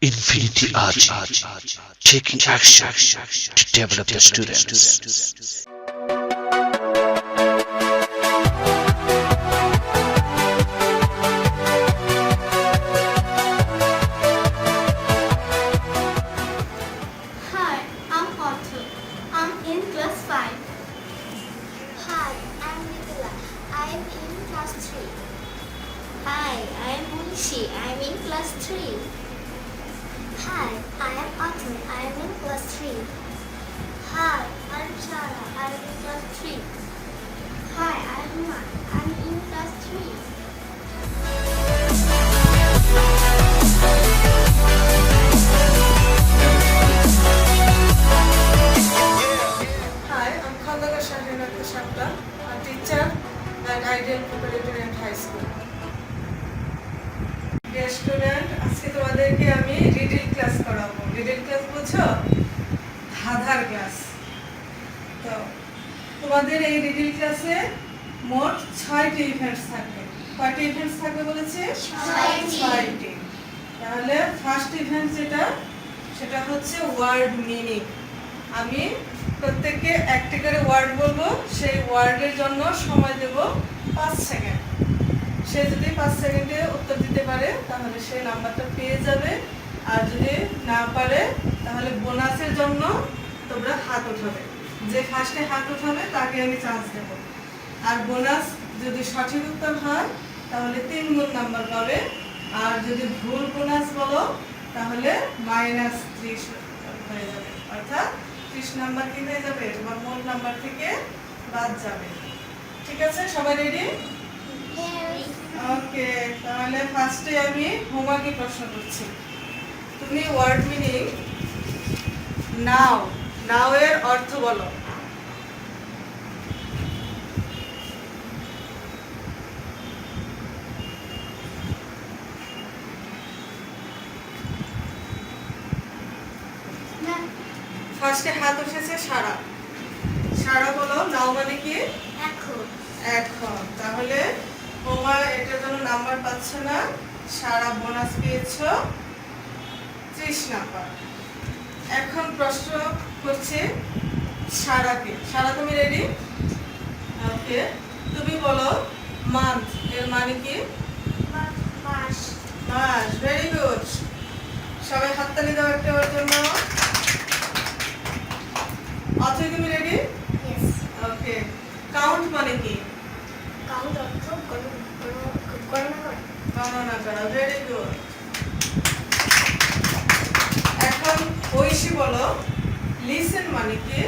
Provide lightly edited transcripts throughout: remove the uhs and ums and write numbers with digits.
Infinity Arts, taking action to develop the students. Hi, I'm Arthur. I'm in class 5. Hi, I'm Nicola. I'm in class 3. Hi, I'm Munishi. I'm in class 3. Hi, I am Arthur. I am in class 3. Hi, I'm Shara. I am in class 3. Hi, I'm Uma. I'm in class 3. Hi, I'm Khandala Shahinata Shapta, a teacher at Ideal Preparatory and High School. Dear student, আজকে তোমাদেরকে আমি riddle class করাবো। Riddle class বুঝছো? ধাঁধার class. তো তোমাদের এই riddle ক্লাসে মোট 6টি ইভেন্টস থাকবে। কয়টি ইভেন্টস থাকবে বলেছে? 6টি। তাহলে ফার্স্ট ইভেন্ট সেটা হচ্ছে ওয়ার্ড মিনিং। আমি প্রত্যেককে একটি করে ওয়ার্ড বলবো, সেই ওয়ার্ডের জন্য সময় দেব 5 সেকেন্ড। সে যদি 5 সেকেন্ডে উত্তর দিতে পারে তাহলে সে নাম্বারটা পেয়ে যাবে, আর যদি না পারে তাহলে বোনাসের জন্য তোমরা হাত উঠাবে। যে ফার্স্টে হাত উঠাবে তাকে আমি চান্স দেব, আর বোনাস যদি সঠিক উত্তর হয় তাহলে 3 গুণ নাম্বার পাবে, আর যদি ভুল বোনাস বলো তাহলে -30 হয়ে যাবে, অর্থাৎ 30 নাম্বার কি হয়ে যাবে, তোমার মোট নাম্বার থেকে বাদ যাবে। ঠিক আছে, সবাই রেডি? ওকে, তাহলে ফার্স্টে আমি হোমওয়ার্কে প্রশ্ন করছি। তুমি ওয়ার্ড মিনিং নাও এর অর্থ বলো। ফার্স্টে হাত উঠেছে সারা বলো, নাও মানে কি? এখন। তাহলে হোমা এটার জন্য নাম্বার পাচ্ছ না, সারা বোনাস পেয়েছো 30 নাম্বার। এখন প্রশ্ন করছি সারাকে। সারা তুমি রেডি? ওকে, তুমি বলো মান্থ এর মানে কি? মাস। Very good. সবাই হাততালি দাও একটা ওর জন্য। অথই তুমি রেডি? Yes. ওকে, কাউন্ট মানে কি? কাউন্ট অর্থ গণনা করা। গণনা করা। Very good. এখন ঐশী বলো লিসেন মানে কি?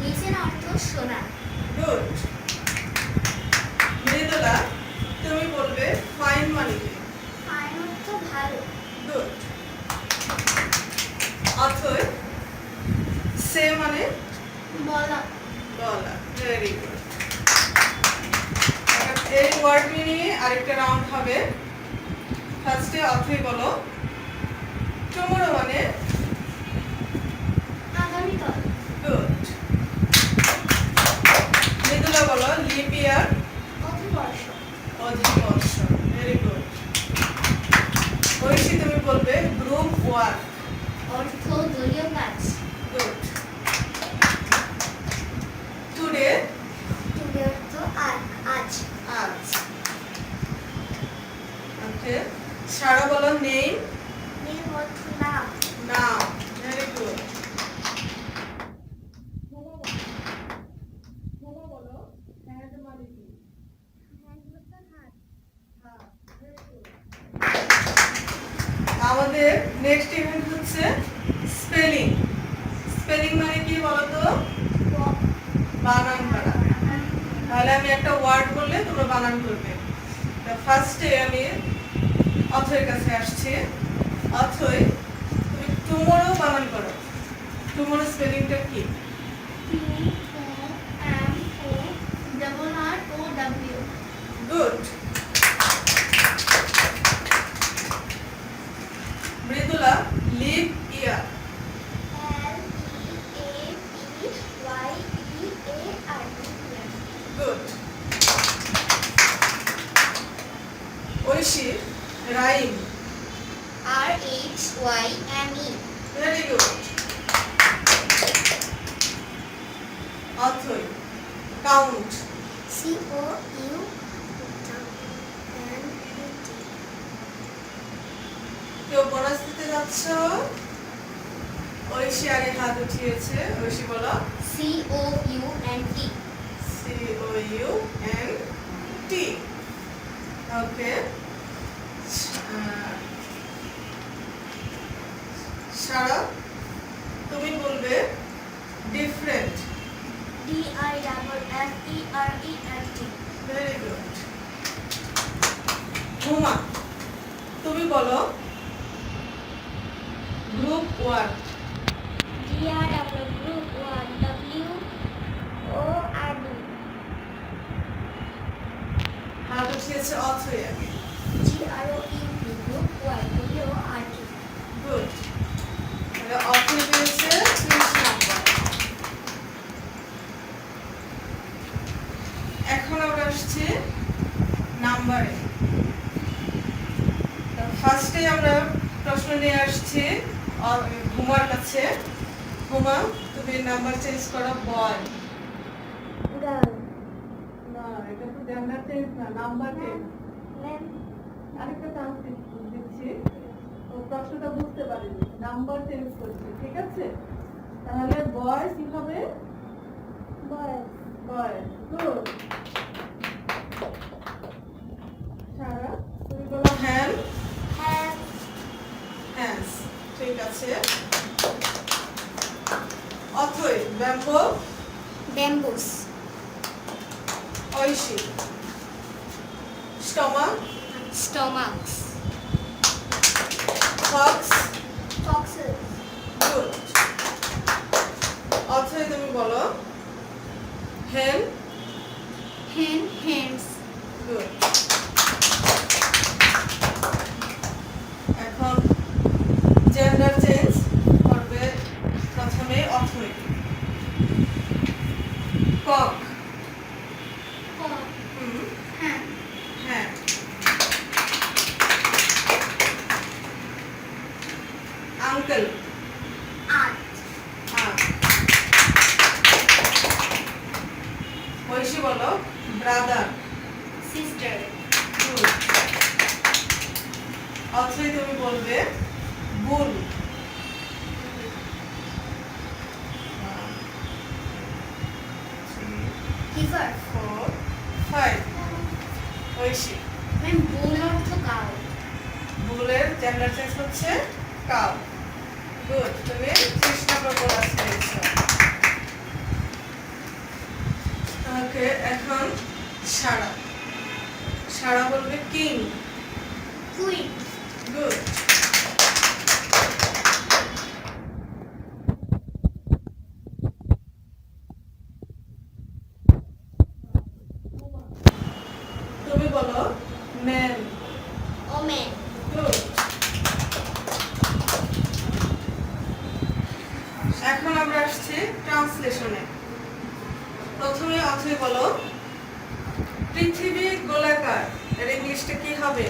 লিসেন অর্থ শোনা। গুড। মৃদুলা তুমি বলবে ফাইন মানে কি? ফাইন অর্থ ভালো। গুড। অথই সে মানে? বলা। Very good. এই ওয়ার্ড নিয়ে আরেকটা রাউন্ড হবে। ফার্স্টে অথই বলো টুমরো মানে? আগামীকাল। গুড। মৃদুলা বলো লিপ ইয়ার? অধিবর্ষ। Very good. ঐশী তুমি বলবে গ্রুপ ওয়ার্ক? অর্থ দলীয় কাজ। গুড। টুডে? টুডে অর্থ আজ। ওকে, সারা বলো নেম? নেম অর্থ নাম। Very good. বলো হ্যান্ড মানে কি? আমাদের নেক্সট ইভেন্ট হচ্ছে স্পেলিং। স্পেলিং মানে কি বলতো? বানান করা। তাহলে আমি একটা ওয়ার্ড বললে তোমরা বানান করবে। ফার্স্টে আমি অথয়ের কাছে আসছি। অথয় তুমি টুমরো বানান করো। টুমরো স্পেলিংটা কি? TUMORROW. Good. Mridula leap year? LEAPYEAR. Good. Oishi rhyme? RH niviaamin. Very good. Athoi count count. কেউ বোনাস দিতে যাচ্ছ? ঐশী আগে হাত উঠিয়েছে, ঐশী বলো। COUNT. ওকে। সারা তুমি বলবে different. different. Very good. Huma তুমি বলো গ্রুপ 1। group 1 WORD. হাত উঠিয়েছে অথই আগে। GROUP group 1 WORD. গুড। তাহলে অথই পেয়েছে 30 নাম্বার। এখন আমরা আসছি নাম্বারে। ফার্স্টে আমরা প্রশ্ন নিয়ে আসছি হুমার কাছে। হুমা তুমি নাম্বার চেঞ্জ করো বয়। girl. না এটা তো জেন্ডার চেঞ্জ না, নাম্বার চেঞ্জ। Ma'am. আরেকটা চান্স দিচ্ছি, ও প্রশ্নটা বুঝতে পারেনি, নাম্বার চেঞ্জ করছি, ঠিক আছে? তাহলে বয় কি হবে? Boy. বয়। গুড। সারা তুমি বলো হ্যান্ড। Have. হ্যান্ডস, ঠিক আছে। Athoi bamboo. Bamboos. Oishi stomach. Stomachs. Fox. Foxes. Good. Athoi তুমি বলো হেন। Hen. Hens. গুড। এখন জেন্ডার চেঞ্জ করবে প্রথমে অথই। কক। Cock. Hen. হ্যাঁ। আঙ্কেল। Aunt. ঐশী বলো ব্রাদার। Sister. গুড। অথই তুমি বলবে bull. Heifer. 4 5 Oishi Ma'am, bull অর্থ cow. বুলের জেন্ডার চেঞ্জ হচ্ছে কাউ। গুড, তুমি 30 নম্বর বোনাস পেয়েছো। ওকে, এখন সারা। সারা বলবে কিং। Queen. গুড। তুমি বলো ম্যান। Omen. গুড। এখন আমরা আসছি ট্রান্সলেশনে। প্রথমে অথই বলো পৃথিবী গোলাকার, এর ইংলিশটা কি হবে?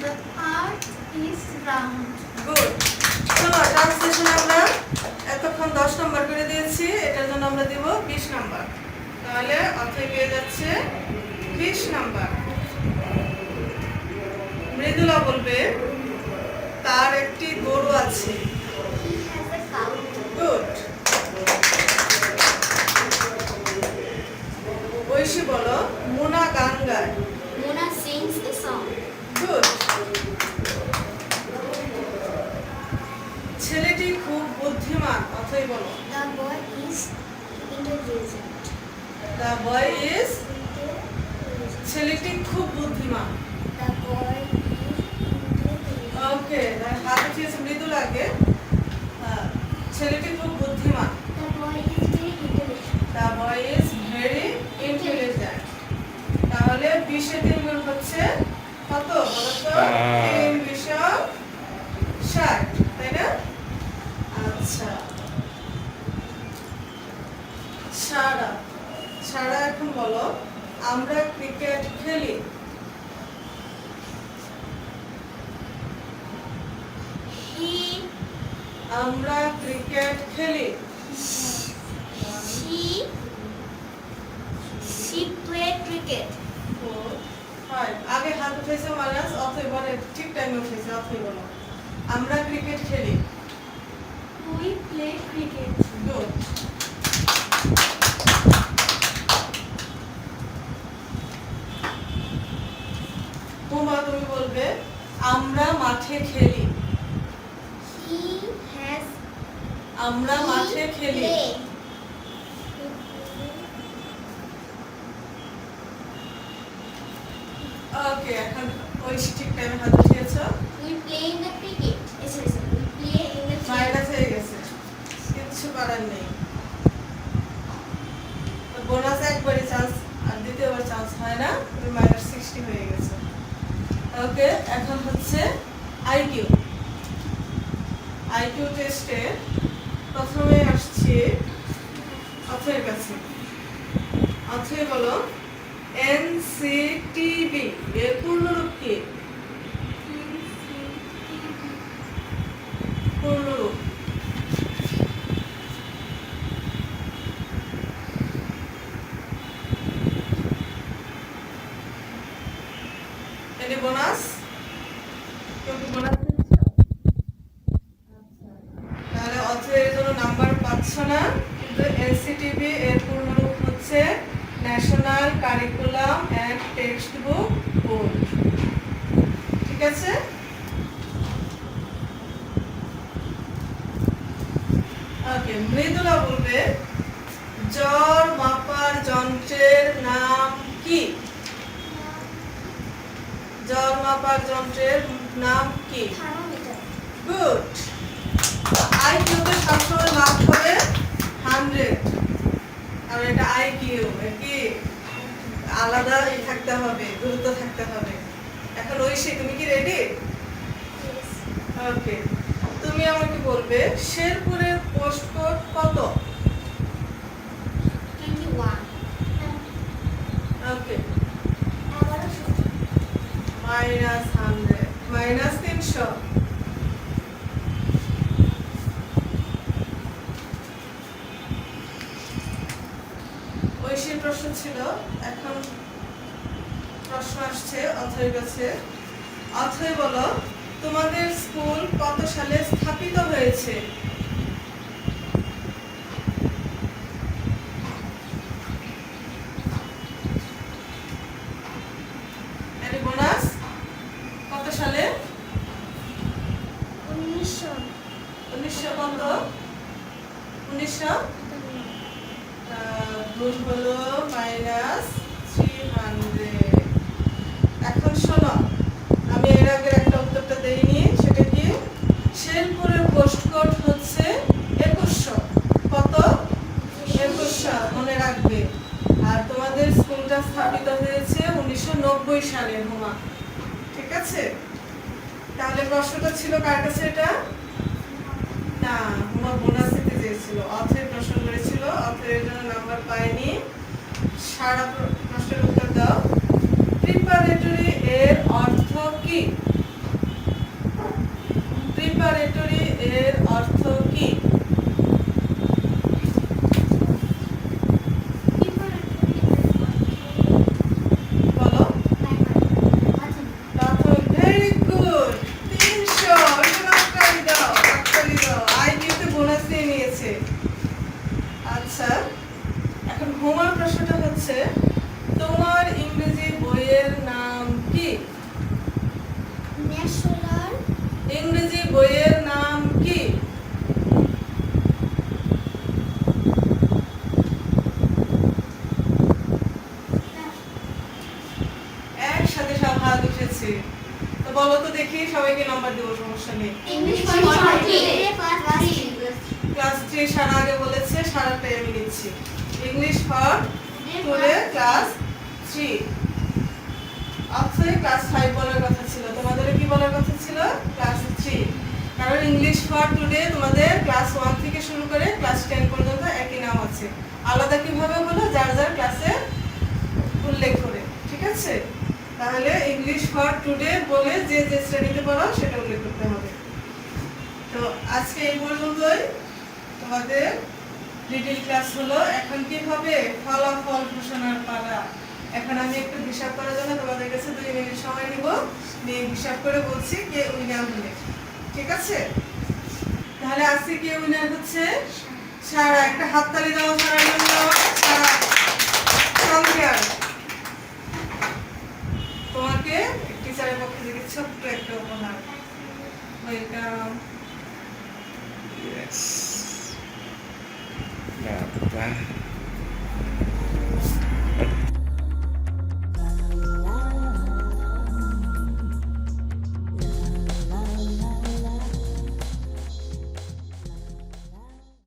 The earth is round. Good. চলো ট্রান্সলেশন আমরা এতক্ষণ 10 নম্বর করে দিয়েছি, এটার জন্য আমরা দিব 20 নম্বর। তাহলে অথই পেয়ে যাচ্ছে 20 নম্বর। মৃদুলা বলবে তার একটি গরু আছে। He has a cow. Good. Oishi বলো মুনা গান গায়। Mona sings a song. Good. ছেলেটি খুব বুদ্ধিমান, অথই বলো The boy is intelligent. The boy is. Intelligent. ছেলেটি খুব বুদ্ধিমান। The boy is intelligent. ওকে, হাত উঠিয়েছে মৃদুলা আগে। ছেলেটি খুব বুদ্ধিমান। The boy is very intelligent. The boy is very intelligent. তাহলে 20 এ 3 গুণ হচ্ছে কত বলো তো? 3 20 60, তাই না? আচ্ছা, সারা। সারা এখন বলো আমরা ক্রিকেট খেলি। He আমরা ক্রিকেট খেলি। She played cricket. 4 5 আগে হাত উঠেছে মানাস, অথই বলে ঠিক টাইমে উঠেছে, অথই বলো আমরা ক্রিকেট খেলি। We play cricket. গুড। তোমা তুমি বলবে আমরা মাঠে খেলি। He has আমরা মাঠে খেলি। play. ওকে, এখন ওই ঠিক টাইমে হাত উঠিয়েছো। We play in the cricket. Sorry, we play in the field. Minus হয়ে গেছে, কিছু করার নেই। বোনাস একবারই চান্স, আর দ্বিতীয়বার চান্স হয় না, তুমি -60 হয়ে গেছে। ওকে, এখন হচ্ছে আইকিউ। আইকিউ টেস্টে প্রথমে আসছি অথয়ের কাছে। অথয় বলো এনসিটিবি এর পূর্ণরূপ কি? পূর্ণরূপ এটি বোনাস, কেউ কি বোনাস দিচ্ছ? তাহলে অথয়ের জন্য নাম্বার পাচ্ছ না, কিন্তু এনসিটিবি এর পূর্ণরূপ হচ্ছে national curriculum and text book board. ঠিক আছে, ওকে। মৃদুলা বলবে জ্বর মাপার যন্ত্রের নাম কি? জ্বর মাপার যন্ত্রের নাম কি? Thermometer. গুড। আইকিউ তে সবসময় মার্ক হবে 100, আর এটা আইকিউ কি আলাদা থাকতে হবে, গুরুত্ব থাকতে হবে। এখন ঐশী তুমি কি রেডি? Yes. ওকে, তুমি আমাকে বলবে শেরপুরের পোস্টকোড কত? 21. ওকে, আবারও শুনি। -100 -300। ঐশীর প্রশ্ন ছিল, এখন প্রশ্ন আসছে অথয়ের কাছে। অথয় বলো তোমাদের স্কুল কত সালে স্থাপিত হয়েছে? এর বোনাস কত সালে? 1900 1900 কত? 1900 ভুল হলো, -300। এখন শোনো, আমি এর আগে একটা উত্তরটা দেইনি, সেটা কি শেরপুরের পোস্টকোড হচ্ছে 2100। কত? 2100 মনে রাখবে। আর তোমাদের স্কুলটা স্থাপিত হয়েছে 1990 সালে হুমা। ঠিক আছে, তাহলে প্রশ্নটা ছিল কার কাছে? এটা না, হুমা বোনাস দিতে চেয়েছিল, অথয়ের প্রশ্ন করেছিল, অথয়ের জন্য নাম্বার পায়নি। সারা প্রশ্নের উত্তর দাও। প্রিপারেটরি এর অর্থ কি? প্রিপারেটরি এর অর্থ কি? বলো। প্রথম, ভেরি গুড, 300। হাততালি দাও, হাততালি দাও। আইকিউতে বোনাস দিয়ে নিয়েছে। আচ্ছা, এখন হোমার প্রশ্নটা হচ্ছে তোমার ইংরেজি বইয়ের নাম কি? ন্যাশনাল ইংরেজি বইয়ের নাম কি? একসাথে সব হাত উঠেছে, তো বলো তো দেখি, সবাইকে নাম্বার দেবো, সমস্যা নেই। ইংলিশ ক্লাস 3 সারা আগে বলেছে, সারাটাই আমি নিচ্ছি। English for today class 3। Athoi class 5 বলার কথা ছিল, তোমাদের কি বলার কথা ছিল? ক্লাস 3। কারণ ইংলিশ ফর টুডে তোমাদের ক্লাস 1 থেকে শুরু করে ক্লাস 10 পর্যন্ত একই নাম আছে। আলাদা কিভাবে হলো? যার যার ক্লাসে উল্লেখ করে। ঠিক আছে, তাহলে ইংলিশ ফর টুডে বলে যে যে শ্রেণীতে পড়ো সেটা উল্লেখ করতে হবে। তো আজকে এই পর্যন্তই তোমাদের লিটল ক্লাস হলো। এখন কি হবে? ফলাফল ঘোষণার পালা। এখন আমি একটু হিসাব করার জন্য তোমাদের কাছে 2 মিনিট সময় নিব, নিয়ে হিসাব করে বলছি কে উইনার হলে। ঠিক আছে? তাহলে আজকে কে উইনার হচ্ছে? সারা। একটা হাততালি দাও সারার জন্য। সারা সংখ্যার তোমাকে টিচারের পক্ষ থেকে ছোট্ট একটা উপহার। ওয়েলকাম।